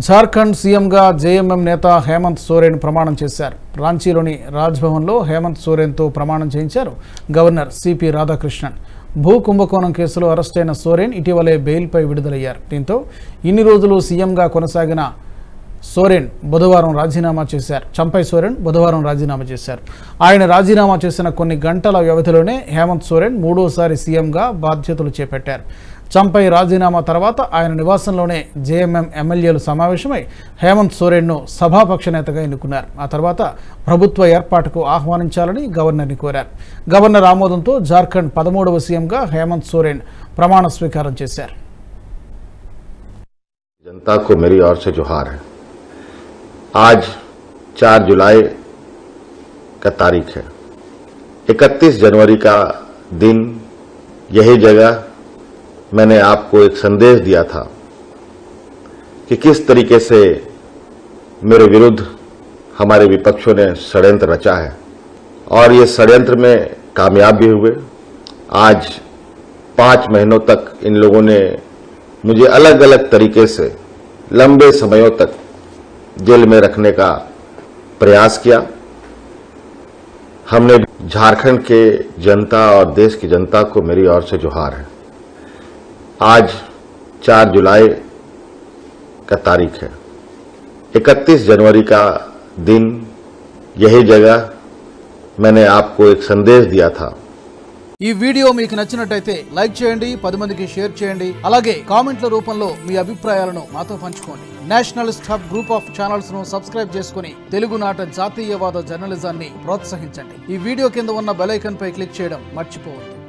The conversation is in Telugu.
జార్ఖండ్ సీఎంగా జేఎంఎం నేత హేమంత్ సోరెన్ ప్రమాణం చేశారు. రాంచీలోని రాజ్భవన్లో హేమంత్ సోరెన్తో ప్రమాణం చేయించారు గవర్నర్ సిపి రాధాకృష్ణన్. భూ కుంభకోణం కేసులో అరెస్టైన సోరెన్ ఇటీవలే బెయిల్పై విడుదలయ్యారు. దీంతో ఇన్ని రోజులు సీఎంగా కొనసాగిన సోరెన్ బుధవారం రాజీనామా చేశారు. చంపై సోరెన్ బుధవారం రాజీనామా చేశారు. ఆయన రాజీనామా చేసిన కొన్ని గంటల వ్యవధిలోనే హేమంత్ సోరెన్ మూడోసారి సీఎంగా బాధ్యతలు చేపట్టారు. చంపై రాజీనామా తర్వాత ఆయన నివాసంలోనే జేఎంఎం ఎమ్మెల్యేలు సమావేశమై హేమంత్ సోరెన్ను సభాపక్ష నేతగా ఎన్నుకున్నారు. ఆ తర్వాత ప్రభుత్వ ఏర్పాటుకు ఆహ్వానించాలని గవర్నర్ని కోరారు. గవర్నర్ ఆమోదంతో జార్ఖండ్ 13వ సీఎంగా హేమంత్ సోరెన్ ప్రమాణ స్వీకారం చేశారు. जनता को मेरी ओर से जोहार है। आज 4 जुलाई का तारीख है। 31 जनवरी का दिन यही जगह मैंने आपको एक संदेश दिया था कि किस तरीके से मेरे विरुद्ध हमारे विपक्षों ने षड्यंत्र रचा है और ये षड्यंत्र में कामयाब भी हुए। आज 5 महीनों तक इन लोगों ने मुझे अलग अलग तरीके से लंबे समयों तक जेल में रखने का प्रयास किया। हमने झारखंड के जनता और देश की जनता को मेरी ओर से जोहार है। आज 4 जुलाई का तारीख है। 31 जनवरी का दिन यही जगह मैंने आपको एक संदेश दिया था। ఈ వీడియో మీకు నచ్చినట్టయితే లైక్ చేయండి, 10 మందికి షేర్ చేయండి. అలాగే కామెంట్ల రూపంలో మీ అభిప్రాయాలను మాతో పంచుకోండి. Nationalist hub group of channels ను సబ్స్క్రైబ్ చేసుకుని తెలుగునాట జాతీయవాద జర్నలిజాన్ని ప్రోత్సహించండి. ఈ వీడియో కింద ఉన్న బెల్ ఐకాన్ పై క్లిక్ చేయడం మర్చిపోవద్దు.